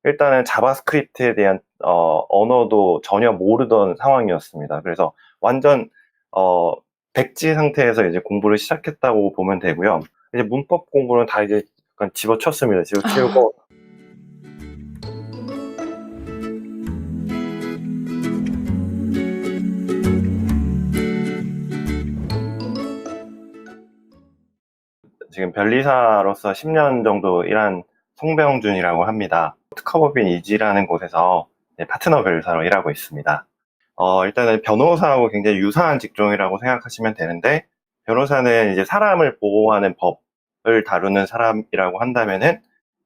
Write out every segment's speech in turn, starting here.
일단은 자바스크립트에 대한 언어도 전혀 모르던 상황이었습니다. 그래서 완전 어, 백지 상태에서 이제 공부를 시작했다고 보면 되고요. 이제 문법 공부는 다 이제 약간 집어쳤습니다. 아. 집어치우고 지금 변리사로서 10년 정도 일한 송병준이라고 합니다. 특허법인 이지라는 곳에서 파트너 변리사로 일하고 있습니다. 일단은 변호사하고 굉장히 유사한 직종이라고 생각하시면 되는데, 변호사는 이제 사람을 보호하는 법을 다루는 사람이라고 한다면은,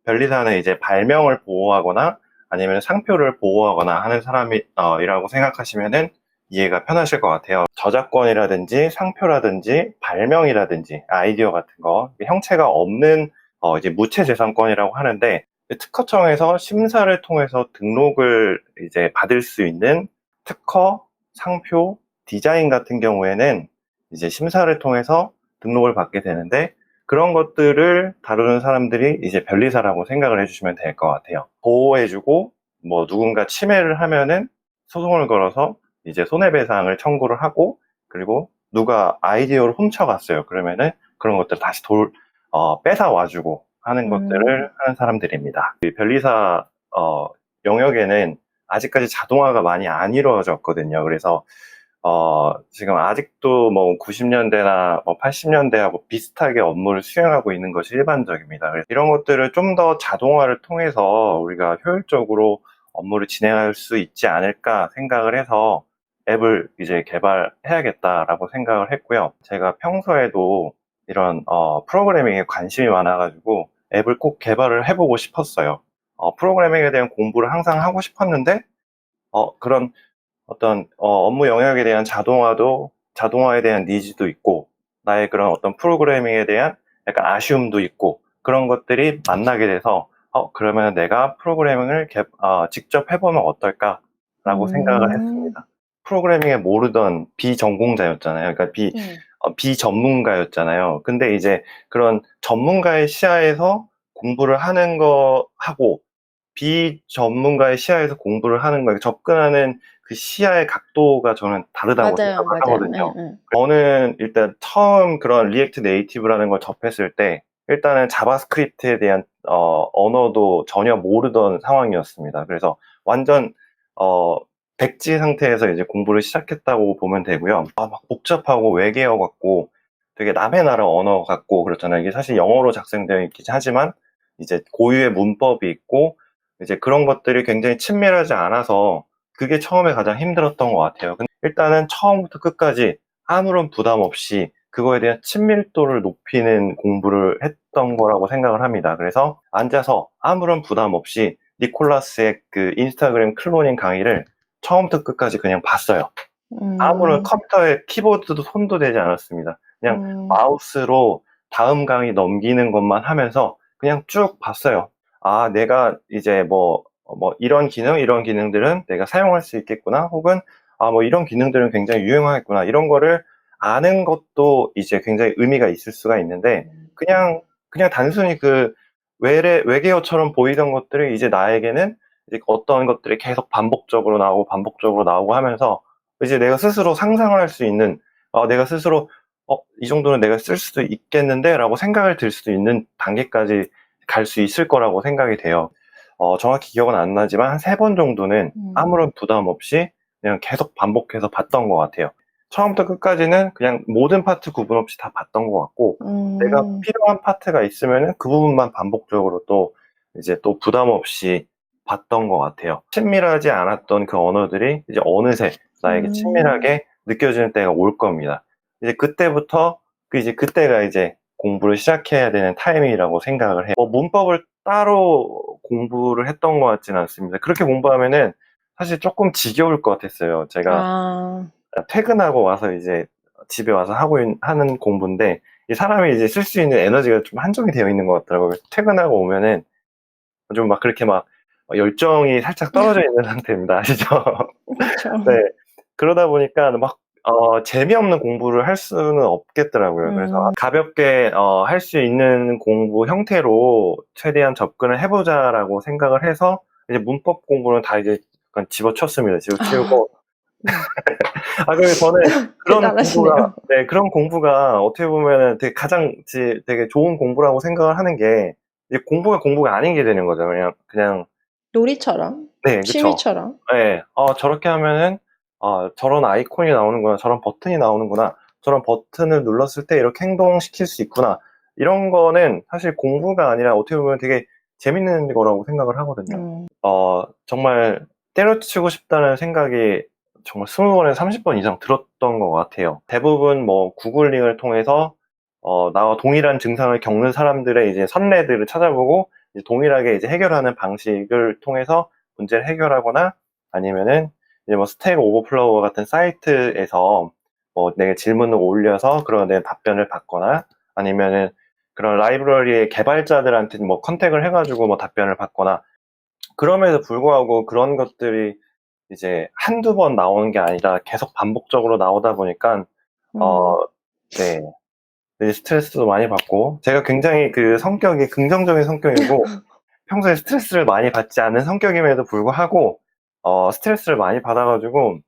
변리사는 이제 발명을 보호하거나 아니면 상표를 보호하거나 하는 사람이라고 생각하시면은 이해가 편하실 것 같아요. 저작권이라든지 상표라든지 발명이라든지 아이디어 같은 거, 형체가 없는 이제 무체재산권이라고 하는데, 특허청에서 심사를 통해서 등록을 이제 받을 수 있는 특허, 상표, 디자인 같은 경우에는 이제 심사를 통해서 등록을 받게 되는데, 그런 것들을 다루는 사람들이 이제 변리사라고 생각을 해주시면 될 것 같아요. 보호해주고 뭐 누군가 침해를 하면은 소송을 걸어서 이제 손해배상을 청구를 하고, 그리고 누가 아이디어를 훔쳐갔어요. 그러면은 그런 것들 다시 뺏어와주고 하는 것들을 하는 사람들입니다. 이 변리사 영역에는 아직까지 자동화가 많이 안 이루어졌거든요. 그래서 지금 아직도 뭐 90년대나 뭐 80년대하고 비슷하게 업무를 수행하고 있는 것이 일반적입니다. 그래서 이런 것들을 좀 더 자동화를 통해서 우리가 효율적으로 업무를 진행할 수 있지 않을까 생각을 해서 앱을 이제 개발해야겠다라고 생각을 했고요. 제가 평소에도 이런 프로그래밍에 관심이 많아가지고 앱을 꼭 개발을 해보고 싶었어요. 프로그래밍에 대한 공부를 항상 하고 싶었는데 그런 어떤 업무 영역에 대한 자동화에 대한 니즈도 있고, 나의 그런 어떤 프로그래밍에 대한 약간 아쉬움도 있고, 그런 것들이 만나게 돼서 그러면 내가 프로그래밍을 직접 해보면 어떨까라고 생각을 음. 했습니다. 프로그래밍에 모르던 비전공자였잖아요. 그러니까 네. 비전문가였잖아요. 근데 이제 그런 전문가의 시야에서 공부를 하는 거하고 비전문가의 시야에서 공부를 하는 거에 접근하는 그 시야의 각도가 저는 다르다고 맞아요, 생각을 맞아요. 하거든요. 예예. 저는 일단 처음 그런 리액트 네이티브라는 걸 접했을 때 일단은 자바스크립트에 대한 언어도 전혀 모르던 상황이었습니다. 그래서 완전 어, 백지 상태에서 이제 공부를 시작했다고 보면 되고요. 막 복잡하고 외계어 같고 되게 남의 나라 언어 같고 그렇잖아요. 이게 사실 영어로 작성되어 있긴 하지만 이제 고유의 문법이 있고 이제 그런 것들이 굉장히 친밀하지 않아서 그게 처음에 가장 힘들었던 것 같아요. 근데 일단은 처음부터 끝까지 아무런 부담 없이 그거에 대한 친밀도를 높이는 공부를 했던 거라고 생각을 합니다. 그래서 앉아서 아무런 부담 없이 니콜라스의 그 인스타그램 클로닝 강의를 처음부터 끝까지 그냥 봤어요. 아무런 음. 컴퓨터에 키보드도 손도 대지 않았습니다. 그냥 음. 마우스로 다음 강의 넘기는 것만 하면서 그냥 쭉 봤어요. 아, 내가 이제 이런 이런 기능들은 내가 사용할 수 있겠구나. 혹은, 뭐 이런 기능들은 굉장히 유용하겠구나. 이런 거를 아는 것도 이제 굉장히 의미가 있을 수가 있는데, 그냥 단순히 그 외계어처럼 보이던 것들이 이제 나에게는 이제 어떤 것들이 계속 반복적으로 나오고 하면서 이제 내가 스스로 상상을 할 수 있는, 내가 스스로, 이 정도는 내가 쓸 수도 있겠는데? 라고 생각을 들 수도 있는 단계까지 갈 수 있을 거라고 생각이 돼요. 정확히 기억은 안 나지만 한 3번 정도는 음. 아무런 부담 없이 그냥 계속 반복해서 봤던 것 같아요. 처음부터 끝까지는 그냥 모든 파트 구분 없이 다 봤던 것 같고, 내가 음. 필요한 파트가 있으면은 그 부분만 반복적으로 또 이제 또 부담 없이 봤던 것 같아요. 친밀하지 않았던 그 언어들이 이제 어느새 나에게 음. 친밀하게 느껴지는 때가 올 겁니다. 이제 그때부터 이제 그때가 이제 공부를 시작해야 되는 타이밍이라고 생각을 해요. 문법을 따로 공부를 했던 것 같지는 않습니다. 그렇게 공부하면은 사실 조금 지겨울 것 같았어요. 제가 아. 퇴근하고 와서 이제 집에 와서 하는 공부인데, 이 사람이 이제 쓸 수 있는 에너지가 좀 한정이 되어 있는 것 같더라고요. 퇴근하고 오면은 좀 막 그렇게 막 열정이 살짝 떨어져 있는 상태입니다. 아시죠? 그쵸. 네. 그러다 보니까 막 재미없는 공부를 할 수는 없겠더라고요. 그래서 음. 가볍게 할 수 있는 공부 형태로 최대한 접근을 해 보자라고 생각을 해서 이제 문법 공부는 다 이제 약간 집어쳤습니다. 아, 집어치우고. 그리고 저는 대단하시네요. 그런 공부가 어떻게 보면은 되게 좋은 공부라고 생각을 하는 게, 이제 공부가 아닌 게 되는 거죠. 그냥, 놀이처럼, 네, 그쵸. 취미처럼. 네, 저렇게 하면은, 저런 아이콘이 나오는구나, 저런 버튼이 나오는구나, 저런 버튼을 눌렀을 때 이렇게 행동시킬 수 있구나. 이런 거는 사실 공부가 아니라 어떻게 보면 되게 재밌는 거라고 생각을 하거든요. 음, 정말 때려치고 싶다는 생각이 정말 20번에서 30번 이상 들었던 것 같아요. 대부분 뭐 구글링을 통해서 나와 동일한 증상을 겪는 사람들의 이제 선례들을 찾아보고 이제 동일하게 이제 해결하는 방식을 통해서 문제를 해결하거나, 아니면은 이제 뭐 스택 오버플로우 같은 사이트에서 뭐 내가 질문을 올려서 그런 내 답변을 받거나, 아니면은 그런 라이브러리의 개발자들한테 뭐 컨택을 해가지고 뭐 답변을 받거나, 그럼에도 불구하고 그런 것들이 이제 한두 번 나오는 게 아니라 계속 반복적으로 나오다 보니까, 어, 음, 네. 이제 스트레스도 많이 받고, 제가 굉장히 그 성격이 긍정적인 성격이고, 평소에 스트레스를 많이 받지 않는 성격임에도 불구하고, 스트레스를 많이 받아가지고,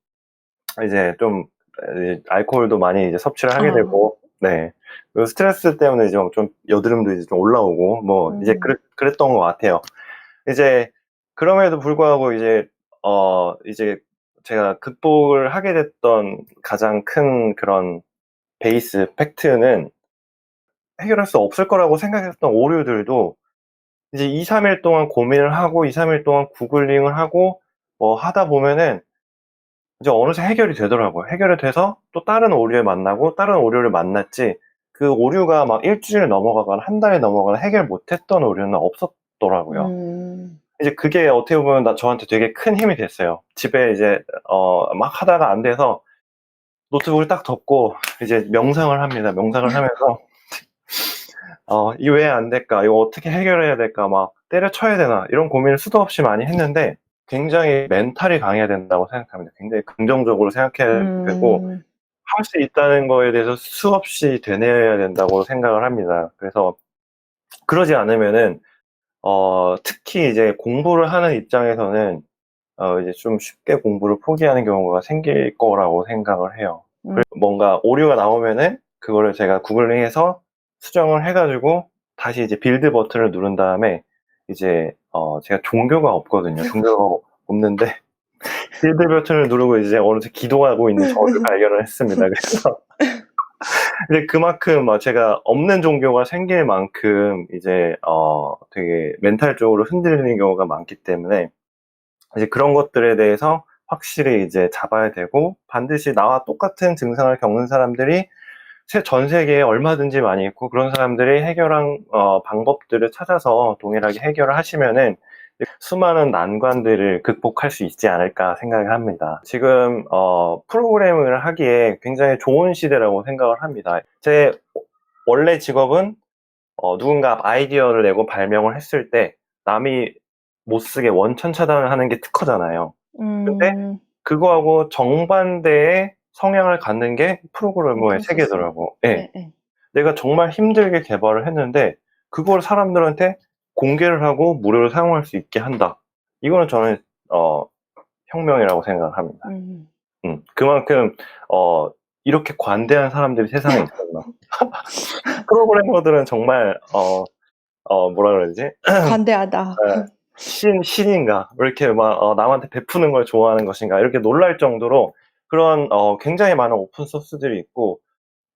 이제 좀, 알코올도 많이 이제 섭취를 하게 아, 되고, 네. 그 스트레스 때문에 이제 좀 여드름도 이제 좀 올라오고, 뭐, 이제 음, 그랬던 것 같아요. 이제 그럼에도 불구하고 이제 제가 극복을 하게 됐던 가장 큰 그런 베이스 팩트는, 해결할 수 없을 거라고 생각했던 오류들도 이제 2, 3일 동안 고민을 하고 2, 3일 동안 구글링을 하고 뭐 하다 보면은 이제 어느새 해결이 되더라고요. 해결이 돼서 또 다른 오류를 만나고 다른 오류를 만났지, 그 오류가 막 일주일 넘어가거나 한 달이 넘어가거나 해결 못했던 오류는 없었더라고요. 음, 이제 그게 어떻게 보면 저한테 되게 큰 힘이 됐어요. 집에 이제 막 하다가 안 돼서 노트북을 딱 덮고 이제 명상을 합니다. 명상을 하면서 이거 왜 안 될까? 이거 어떻게 해결해야 될까? 막 때려쳐야 되나? 이런 고민을 수도 없이 많이 했는데, 굉장히 멘탈이 강해야 된다고 생각합니다. 굉장히 긍정적으로 생각해야 되고, 음, 할 수 있다는 거에 대해서 수없이 되뇌어야 된다고 생각을 합니다. 그래서 그러지 않으면은 특히 이제 공부를 하는 입장에서는 이제 좀 쉽게 공부를 포기하는 경우가 생길 거라고 생각을 해요. 음, 뭔가 오류가 나오면은 그거를 제가 구글링해서 수정을 해가지고 다시 이제 빌드 버튼을 누른 다음에, 이제 제가 종교가 없거든요. 종교가 없는데 빌드 버튼을 누르고 이제 어느새 기도하고 있는 저를 발견을 했습니다. 그래서 이제 그만큼 제가 없는 종교가 생길 만큼 이제 되게 멘탈적으로 흔들리는 경우가 많기 때문에, 이제 그런 것들에 대해서 확실히 이제 잡아야 되고, 반드시 나와 똑같은 증상을 겪는 사람들이 전 세계에 얼마든지 많이 있고, 그런 사람들이 해결한 방법들을 찾아서 동일하게 해결을 하시면은 수많은 난관들을 극복할 수 있지 않을까 생각을 합니다. 지금 프로그래밍을 하기에 굉장히 좋은 시대라고 생각을 합니다. 제 원래 직업은 누군가 아이디어를 내고 발명을 했을 때 남이 못 쓰게 원천 차단을 하는 게 특허잖아요. 근데 음, 그거하고 정반대의 성향을 갖는 게 프로그래머의 오픈 소스. 세계더라고. 예. 네, 네. 내가 정말 힘들게 개발을 했는데 그걸 사람들한테 공개를 하고 무료로 사용할 수 있게 한다. 이거는 저는 혁명이라고 생각을 합니다. 음, 그만큼 이렇게 관대한 사람들이 세상에 있었나. 프로그래머들은 정말 뭐라 그러지? 관대하다. 신인가? 왜 이렇게 막 남한테 베푸는 걸 좋아하는 것인가? 이렇게 놀랄 정도로 그런 굉장히 많은 오픈 소스들이 있고,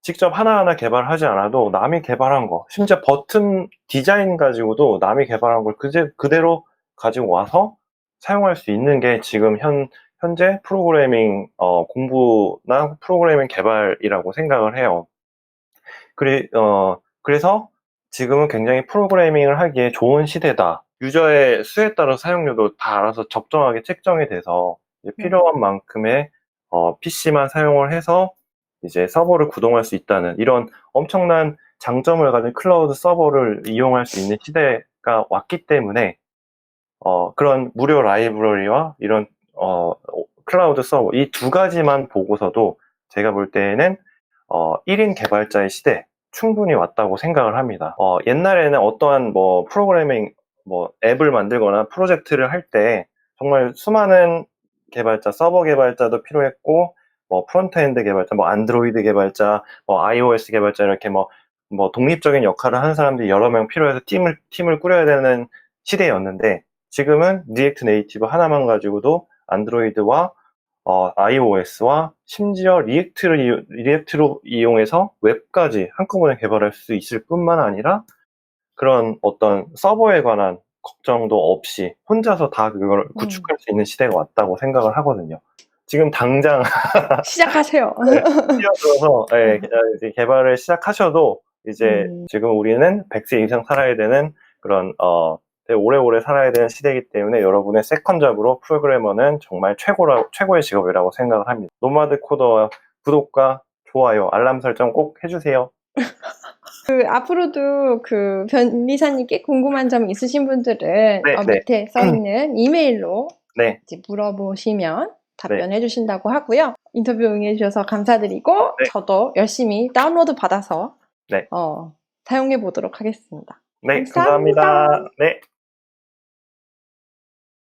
직접 하나하나 개발하지 않아도 남이 개발한 거, 심지어 버튼 디자인 가지고도 남이 개발한 걸 그대로 가지고 와서 사용할 수 있는 게 지금 현재 프로그래밍 공부나 프로그래밍 개발이라고 생각을 해요. 그래서 지금은 굉장히 프로그래밍을 하기에 좋은 시대다. 유저의 수에 따라 사용료도 다 알아서 적정하게 책정이 돼서 이제 네. 필요한 만큼의 PC만 사용을 해서 이제 서버를 구동할 수 있다는 이런 엄청난 장점을 가진 클라우드 서버를 이용할 수 있는 시대가 왔기 때문에, 그런 무료 라이브러리와 이런 클라우드 서버 이 두 가지만 보고서도 제가 볼 때에는 1인 개발자의 시대 충분히 왔다고 생각을 합니다. 옛날에는 어떠한 뭐 프로그래밍 뭐 앱을 만들거나 프로젝트를 할 때 정말 수많은 개발자, 서버 개발자도 필요했고, 뭐 프론트엔드 개발자, 뭐 안드로이드 개발자, 뭐 iOS 개발자 이렇게 뭐 독립적인 역할을 하는 사람들이 여러 명 필요해서 팀을 꾸려야 되는 시대였는데, 지금은 리액트 네이티브 하나만 가지고도 안드로이드와 iOS와 심지어 리액트로 이용해서 웹까지 한꺼번에 개발할 수 있을 뿐만 아니라 그런 어떤 서버에 관한 걱정도 없이 혼자서 다 그걸 구축할 수 있는 시대가 왔다고 생각을 하거든요. 지금 당장 시작하세요. 뛰어들어서 이제 개발을 시작하셔도 이제 지금 우리는 100세 이상 살아야 되는 그런 되게 오래오래 살아야 되는 시대이기 때문에 여러분의 세컨 잡으로 프로그래머는 정말 최고의 직업이라고 생각을 합니다. 노마드 코더 구독과 좋아요, 알람 설정 꼭 해주세요. 앞으로도 변리사님께 궁금한 점 있으신 분들은 밑에 써있는 이메일로 네. 이제 물어보시면 답변해 주신다고 하고요. 인터뷰 응해주셔서 감사드리고 저도 열심히 다운로드 받아서 사용해 보도록 하겠습니다. 네, 감사합니다. 네.